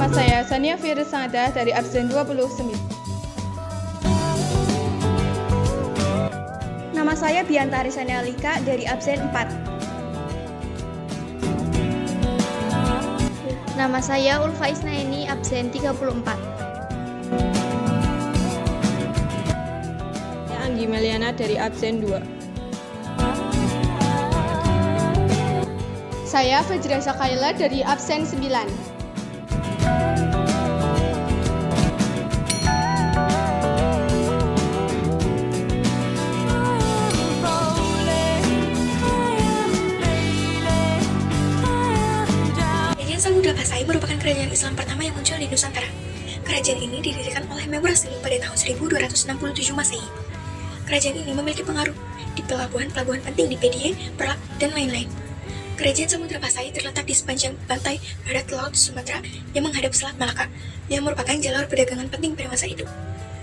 Nama saya Sania Firsada dari absen 29. Nama saya Biantari Sanialika dari absen 4. Nama saya Ulfa Isnaini, absen 34. Saya Anggi Meliana dari absen 2. Saya Fajra Sakaila dari absen 9. Samudra Pasai merupakan kerajaan Islam pertama yang muncul di Nusantara. Kerajaan ini didirikan oleh Membrasilim pada tahun 1267 Masehi. Kerajaan ini memiliki pengaruh di pelabuhan-pelabuhan penting di Pedie, Perak, dan lain-lain. Kerajaan Samudra Pasai terletak di sepanjang pantai barat Laut Sumatera yang menghadap Selat Malaka, yang merupakan jalur perdagangan penting pada masa itu.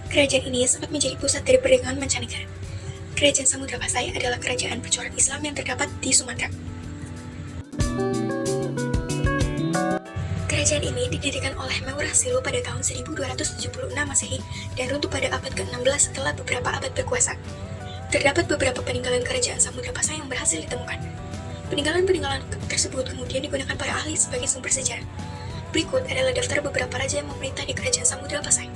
Kerajaan ini sempat menjadi pusat dari perdagangan mancanegara. Kerajaan Samudra Pasai adalah kerajaan percoret Islam yang terdapat di Sumatera. Kerajaan ini didirikan oleh Membrasilim pada tahun 1276 Masehi dan runtuh pada abad ke-16 setelah beberapa abad berkuasa. Terdapat beberapa peninggalan kerajaan Samudra Pasai yang berhasil ditemukan. Peninggalan-peninggalan tersebut kemudian digunakan para ahli sebagai sumber sejarah. Berikut adalah daftar beberapa raja yang memerintah di kerajaan Samudra Pasai.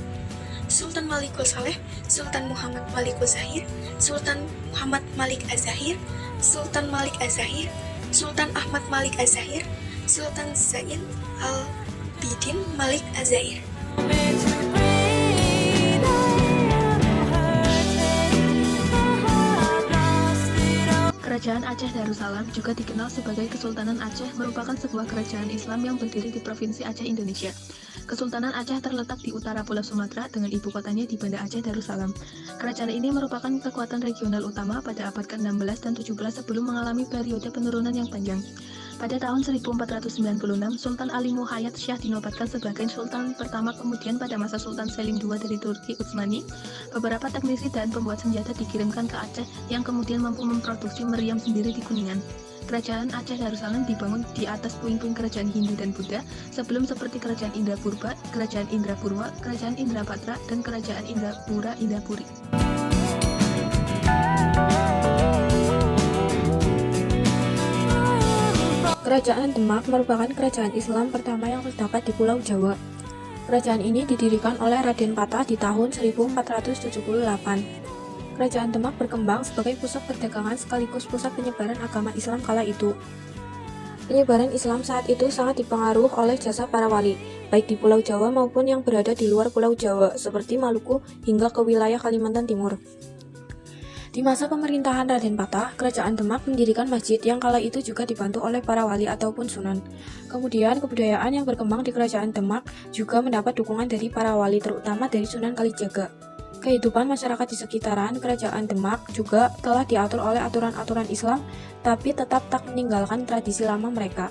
Sultan Malikul Saleh, Sultan Muhammad Malikul Zahir, Sultan Muhammad Malik Az-Zahir, Sultan Malik Az-Zahir, Sultan Ahmad Malik Az-Zahir, Sultan Zain Al-Bidin Malik Az-Zahir. Kerajaan Aceh Darussalam, juga dikenal sebagai Kesultanan Aceh, merupakan sebuah kerajaan Islam yang berdiri di Provinsi Aceh, Indonesia. Kesultanan Aceh terletak di utara Pulau Sumatera dengan ibu kotanya di Banda Aceh Darussalam. Kerajaan ini merupakan kekuatan regional utama pada abad ke-16 dan 17 sebelum mengalami periode penurunan yang panjang. Pada tahun 1496, Sultan Ali Muhayyad Shah dinobatkan sebagai Sultan pertama, kemudian pada masa Sultan Selim II dari Turki Utsmani, beberapa teknisi dan pembuat senjata dikirimkan ke Aceh yang kemudian mampu memproduksi meriam sendiri di Kuningan. Kerajaan Aceh Darussalam dibangun di atas puing-puing kerajaan Hindu dan Buddha sebelum seperti Kerajaan Indrapurba, Kerajaan Indrapurwa, Kerajaan Indrapatra, dan Kerajaan Indrapura Indrapuri. Kerajaan Demak merupakan kerajaan Islam pertama yang terdapat di Pulau Jawa. Kerajaan ini didirikan oleh Raden Patah di tahun 1478. Kerajaan Demak berkembang sebagai pusat perdagangan sekaligus pusat penyebaran agama Islam kala itu. Penyebaran Islam saat itu sangat dipengaruhi oleh jasa para wali, baik di Pulau Jawa maupun yang berada di luar Pulau Jawa, seperti Maluku hingga ke wilayah Kalimantan Timur. Di masa pemerintahan Raden Patah, Kerajaan Demak mendirikan masjid yang kala itu juga dibantu oleh para wali ataupun sunan. Kemudian, kebudayaan yang berkembang di Kerajaan Demak juga mendapat dukungan dari para wali, terutama dari Sunan Kalijaga. Kehidupan masyarakat di sekitaran Kerajaan Demak juga telah diatur oleh aturan-aturan Islam, tapi tetap tak meninggalkan tradisi lama mereka.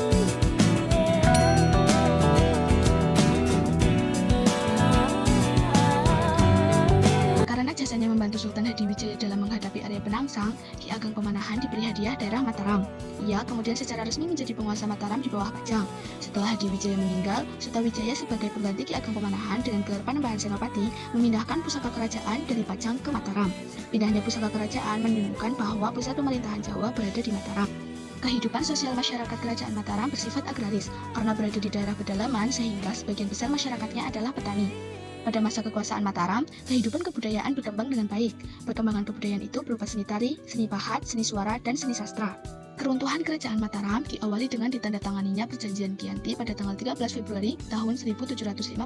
Jasanya membantu Sultan Hadiwijaya dalam menghadapi area Penangsang, Ki Ageng Pemanahan diberi hadiah daerah Mataram. Ia kemudian secara resmi menjadi penguasa Mataram di bawah Pajang. Setelah Hadiwijaya meninggal, Sutawijaya sebagai pengganti Ki Ageng Pemanahan dengan gelar Panembahan Senopati memindahkan pusaka kerajaan dari Pajang ke Mataram. Pindahnya pusaka kerajaan menunjukkan bahwa pusat pemerintahan Jawa berada di Mataram. Kehidupan sosial masyarakat Kerajaan Mataram bersifat agraris karena berada di daerah pedalaman sehingga sebagian besar masyarakatnya adalah petani. Pada masa kekuasaan Mataram, kehidupan kebudayaan berkembang dengan baik. Perkembangan kebudayaan itu berupa seni tari, seni pahat, seni suara, dan seni sastra. Keruntuhan Kerajaan Mataram diawali dengan ditandatanganinya Perjanjian Giyanti pada tanggal 13 Februari tahun 1755.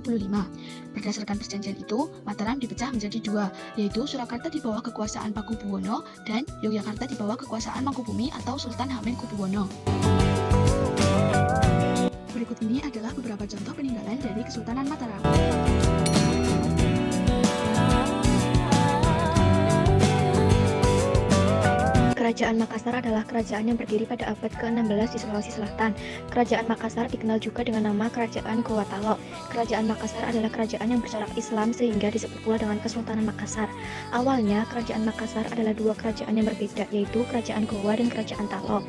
Berdasarkan perjanjian itu, Mataram dipecah menjadi dua, yaitu Surakarta di bawah kekuasaan Pakubuwono dan Yogyakarta di bawah kekuasaan Mangkubumi atau Sultan Hamengkubuwono. Berikut ini adalah beberapa contoh peninggalan dari Kesultanan Mataram. Kerajaan Makassar adalah kerajaan yang berdiri pada abad ke-16 di Sulawesi Selatan. Kerajaan Makassar dikenal juga dengan nama Kerajaan Goa Talo. Kerajaan Makassar adalah kerajaan yang bercorak Islam sehingga disebut pula dengan Kesultanan Makassar. Awalnya, Kerajaan Makassar adalah dua kerajaan yang berbeda, yaitu Kerajaan Goa dan Kerajaan Talo.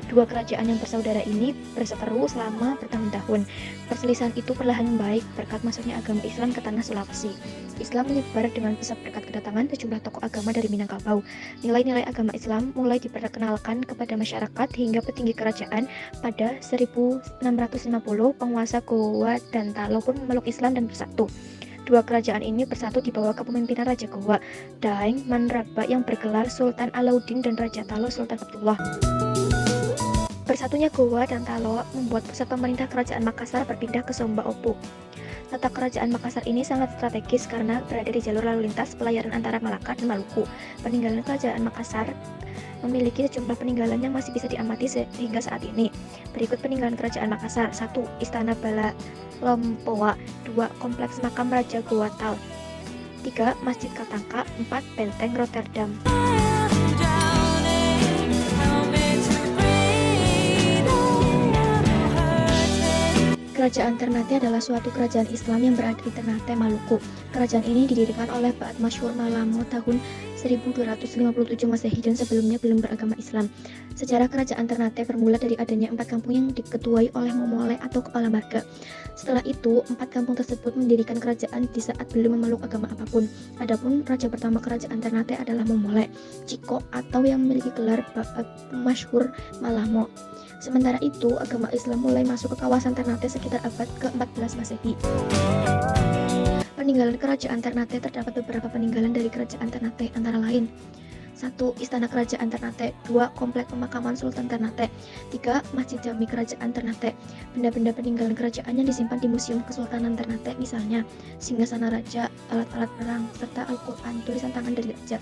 Dua kerajaan yang bersaudara ini berseteru selama bertahun-tahun. Perselisihan itu perlahan membaik berkat masuknya agama Islam ke tanah Sulawesi. Islam menyebar dengan pesat berkat kedatangan sejumlah tokoh agama dari Minangkabau. Nilai-nilai agama Islam mulai diperkenalkan kepada masyarakat hingga petinggi kerajaan. Pada 1650, penguasa Goa dan Talo pun memeluk Islam dan bersatu. Dua kerajaan ini bersatu di bawah kepemimpinan Raja Goa, Daeng Manraba yang bergelar Sultan Alauddin dan Raja Talo Sultan Abdullah. Bersatunya Goa dan Talo membuat pusat pemerintah kerajaan Makassar berpindah ke Somba Opu. Tata kerajaan Makassar ini sangat strategis karena berada di jalur lalu lintas pelayaran antara Malaka dan Maluku. Peninggalan kerajaan Makassar memiliki sejumlah peninggalan yang masih bisa diamati hingga saat ini. Berikut peninggalan kerajaan Makassar. 1. Istana Bala Lompoa. 2. Kompleks makam Raja Goa Tal. 3. Masjid Katangka. 4. Benteng Rotterdam. Kerajaan Ternate adalah suatu kerajaan Islam yang berada di Ternate, Maluku. Kerajaan ini didirikan oleh Ba'at Masyhur Malamo tahun 1257 Masehi dan sebelumnya belum beragama Islam. Sejarah kerajaan Ternate bermula dari adanya 4 kampung yang diketuai oleh Momole atau kepala marga. Setelah itu, 4 kampung tersebut mendirikan kerajaan di saat belum memeluk agama apapun. Adapun raja pertama kerajaan Ternate adalah Momole Ciko atau yang memiliki gelar Ba'at Masyhur Malamo. Sementara itu, agama Islam mulai masuk ke kawasan Ternate sekitar abad ke-14 Masehi. Peninggalan kerajaan Ternate. Terdapat beberapa peninggalan dari kerajaan Ternate, antara lain 1. Istana Kerajaan Ternate. 2. Komplek pemakaman Sultan Ternate. 3. Masjid Jami Kerajaan Ternate. Benda-benda peninggalan kerajaan yang disimpan di Museum Kesultanan Ternate, misalnya singgasana raja, alat-alat perang, serta Al-Quran tulisan tangan dari raja.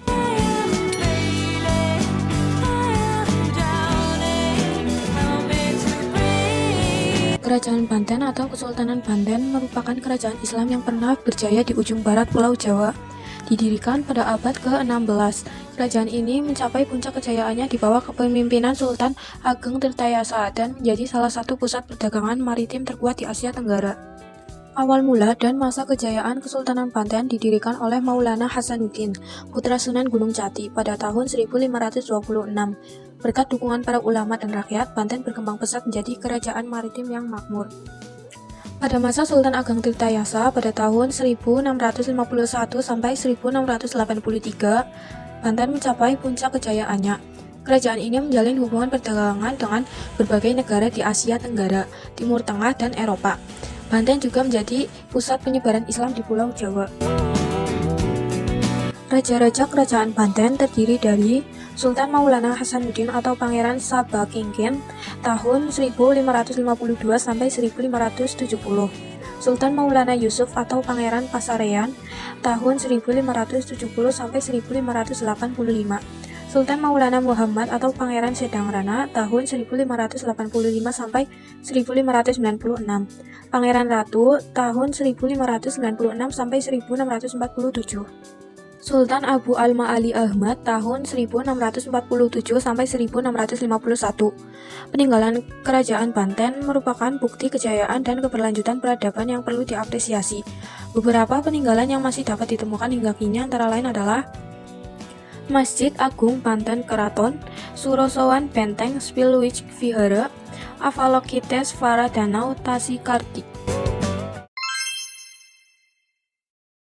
Kerajaan Banten atau Kesultanan Banten merupakan kerajaan Islam yang pernah berjaya di ujung barat Pulau Jawa. Didirikan pada abad ke-16, kerajaan ini mencapai puncak kejayaannya di bawah kepemimpinan Sultan Ageng Tirtayasa dan menjadi salah satu pusat perdagangan maritim terkuat di Asia Tenggara. Awal mula dan masa kejayaan Kesultanan Banten didirikan oleh Maulana Hasanuddin, putra Sunan Gunung Jati, pada tahun 1526. Berkat dukungan para ulama dan rakyat, Banten berkembang pesat menjadi kerajaan maritim yang makmur. Pada masa Sultan Ageng Tirtayasa pada tahun 1651 sampai 1683, Banten mencapai puncak kejayaannya. Kerajaan ini menjalin hubungan perdagangan dengan berbagai negara di Asia Tenggara, Timur Tengah, dan Eropa. Banten juga menjadi pusat penyebaran Islam di Pulau Jawa. Raja-raja kerajaan Banten terdiri dari Sultan Maulana Hasanuddin atau Pangeran Sabakingkin tahun 1552 sampai 1570. Sultan Maulana Yusuf atau Pangeran Pasarean tahun 1570 sampai 1585. Sultan Maulana Muhammad atau Pangeran Sedangrana tahun 1585 sampai 1596. Pangeran Ratu tahun 1596 sampai 1647. Sultan Abu Al-Ma'ali Ahmad tahun 1647 sampai 1651. Peninggalan kerajaan Banten merupakan bukti kejayaan dan keberlanjutan peradaban yang perlu diapresiasi. Beberapa peninggalan yang masih dapat ditemukan hingga kini antara lain adalah Masjid Agung Banten Keraton, Surosowan Benteng Spilwich Vihara, Avalokites Vara Danau Tasikardi.